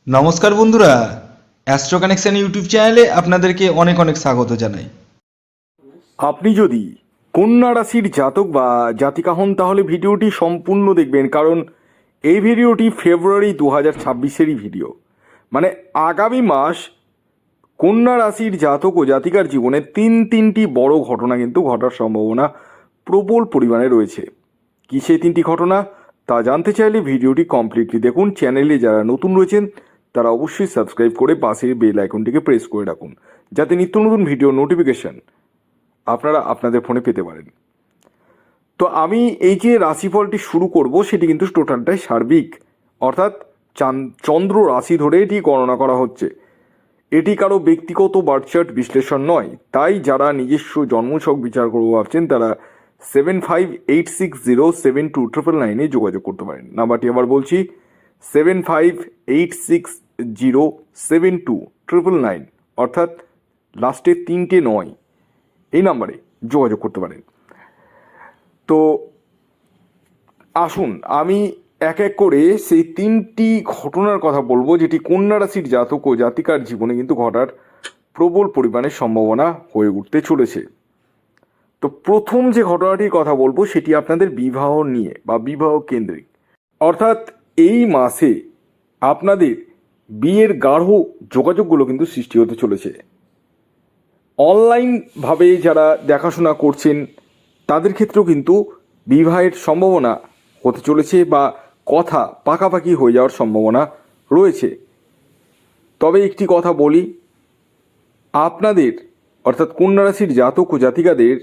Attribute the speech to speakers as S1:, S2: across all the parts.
S1: নমস্কার বন্ধুরা, astro connection YouTube চ্যানেলে আপনাদেরকে অনেক অনেক স্বাগত জানাই।
S2: আপনি যদি কন্যা রাশির জাতক বা জাতিকা হন তাহলে ভিডিওটি সম্পূর্ণ দেখবেন, কারণ এই ভিডিওটি ফেব্রুয়ারি 2026-এরই ভিডিও। মানে আগামী মাস কন্যা রাশির জাতক ও জাতিকার জীবনে তিনটি বড় ঘটনা কিন্তু ঘটার সম্ভাবনা প্রবল পরিমাণে রয়েছে। কী সেই তিনটি ঘটনা তা জানতে চাইলে ভিডিওটি কমপ্লিটলি দেখুন। চ্যানেলে যারা নতুন রয়েছেন তারা অবশ্যই সাবস্ক্রাইব করে পাশের বেল আইকনটিকে প্রেস করে রাখুন, যাতে নিত্য নতুন ভিডিও নোটিফিকেশন আপনারা আপনাদের ফোনে পেতে পারেন। তো আমি এই যে রাশিফলটি শুরু করব সেটি কিন্তু টোটালটাই সার্বিক, অর্থাৎ চন্দ্র রাশি ধরে এটি গণনা করা হচ্ছে। এটি কারো ব্যক্তিগত বার্থচার্ট বিশ্লেষণ নয়, তাই যারা নিজস্ব জন্মছক বিচার করবো ভাবছেন তারা 7586072999 যোগাযোগ করতে পারেন। নাম্বারটি আবার বলছি, 7586072999, অর্থাৎ লাস্টে 3 এই নাম্বারে যোগাযোগ করতে পারেন। তো আসুন আমি এক এক করে সেই তিনটি ঘটনার কথা বলবো, যেটি কন্যা রাশির জাতক ও জাতিকার জীবনে কিন্তু ঘটার প্রবল পরিমাণে সম্ভাবনা হয়ে উঠতে চলেছে। তো প্রথম যে ঘটনাটির কথা বলবো সেটি আপনাদের বিবাহ নিয়ে বা বিবাহ কেন্দ্রিক, অর্থাৎ এই মাসে আপনাদের বিয়ের গাঢ় যোগাযোগগুলো কিন্তু সৃষ্টি হতে চলেছে। অনলাইনভাবে যারা দেখাশোনা করছেন তাদের ক্ষেত্রেও কিন্তু বিবাহের সম্ভাবনা হতে চলেছে বা কথা পাকাপাকি হয়ে যাওয়ার সম্ভাবনা রয়েছে। তবে একটি কথা বলি, আপনাদের অর্থাৎ কন্যা রাশির জাতক ও জাতিকাদের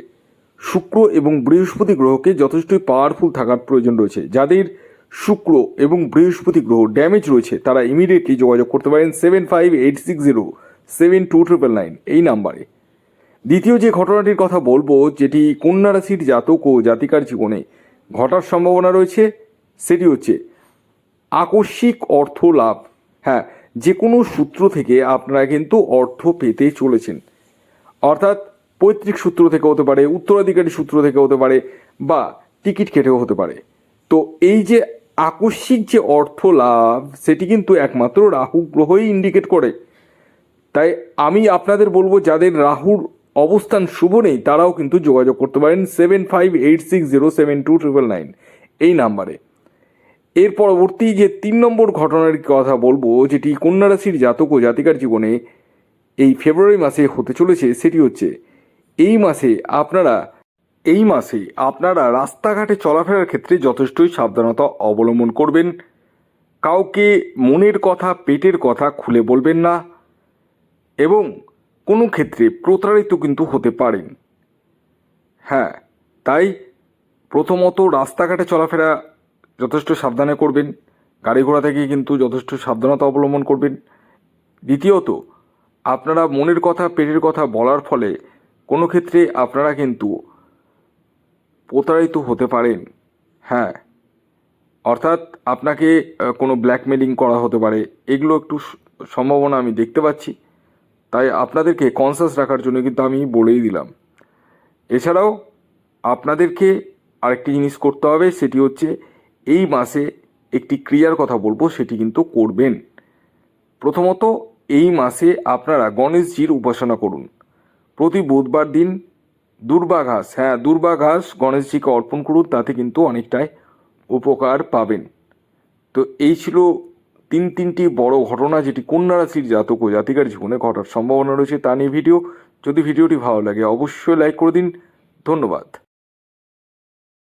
S2: শুক্র এবং বৃহস্পতি গ্রহকে যথেষ্টই পাওয়ারফুল থাকার প্রয়োজন রয়েছে। যাদের শুক্র এবং বৃহস্পতি গ্রহ ড্যামেজ রয়েছে তারা ইমিডিয়েটলি যোগাযোগ করতে পারেন 7586072999 এই নাম্বারে। দ্বিতীয় যে ঘটনাটির কথা বলবো, যেটি কন্যা রাশির জাতক ও জাতিকার জীবনে ঘটার সম্ভাবনা রয়েছে, সেটি হচ্ছে আকস্মিক অর্থ লাভ। হ্যাঁ, যে কোনো সূত্র থেকে আপনারা কিন্তু অর্থ পেতে চলেছেন, অর্থাৎ পৈতৃক সূত্র থেকে হতে পারে, উত্তরাধিকারী সূত্র থেকে হতে পারে, বা টিকিট কেটেও হতে পারে। তো এই যে আকস্মিক যে অর্থ লাভ সেটি কিন্তু একমাত্র রাহু গ্রহই ইন্ডিকেট করে। তাই আমি আপনাদের বলবো যাদের রাহুর অবস্থান শুভ নেই তারাও কিন্তু যোগাযোগ করতে পারেন 7586072999 এই নাম্বারে। এর পরবর্তী যে 3 নম্বর ঘটনার কথা বলবো, যেটি কন্যা রাশির জাতক ও জাতিকার জীবনে এই ফেব্রুয়ারি মাসে হতে চলেছে, সেটি হচ্ছে এই মাসে আপনারা রাস্তাঘাটে চলাফেরার ক্ষেত্রে যথেষ্টই সাবধানতা অবলম্বন করবেন। কাউকে মনের কথা পেটের কথা খুলে বলবেন না, এবং কোনো ক্ষেত্রে প্রতারিত কিন্তু হতে পারেন। হ্যাঁ, তাই প্রথমত রাস্তাঘাটে চলাফেরা যথেষ্ট সাবধানে করবেন, গাড়ি ঘোড়া থেকে কিন্তু যথেষ্ট সাবধানতা অবলম্বন করবেন। দ্বিতীয়ত, আপনারা মনের কথা পেটের কথা বলার ফলে কোনো ক্ষেত্রে আপনারা কিন্তু প্রতারিত হতে পারেন। হ্যাঁ, অর্থাৎ আপনাকে কোনো ব্ল্যাকমেলিং করা হতে পারে, এগুলো একটু সম্ভাবনা আমি দেখতে পাচ্ছি। তাই আপনাদেরকে কনসাস রাখার জন্য কিন্তু আমি বলেই দিলাম। এছাড়াও আপনাদেরকে আরেকটি জিনিস করতে হবে, সেটি হচ্ছে এই মাসে একটি ক্রিয়ার কথা বলবো, সেটি কিন্তু করবেন। প্রথমত, এই মাসে আপনারা গণেশজির উপাসনা করুন। প্রতি বুধবার দিন দুর্বা ঘাস গণেশজিকে অর্পণ করুন, তাতে কিন্তু অনেকটাই উপকার পাবেন। তো এই ছিল তিনটি বড় ঘটনা যেটি কন্যা রাশির জাতক ও জাতিকার জীবনে ঘটার সম্ভাবনা রয়েছে তা নিয়ে ভিডিও। যদি ভিডিওটি ভালো লাগে অবশ্যই লাইক করে দিন। ধন্যবাদ।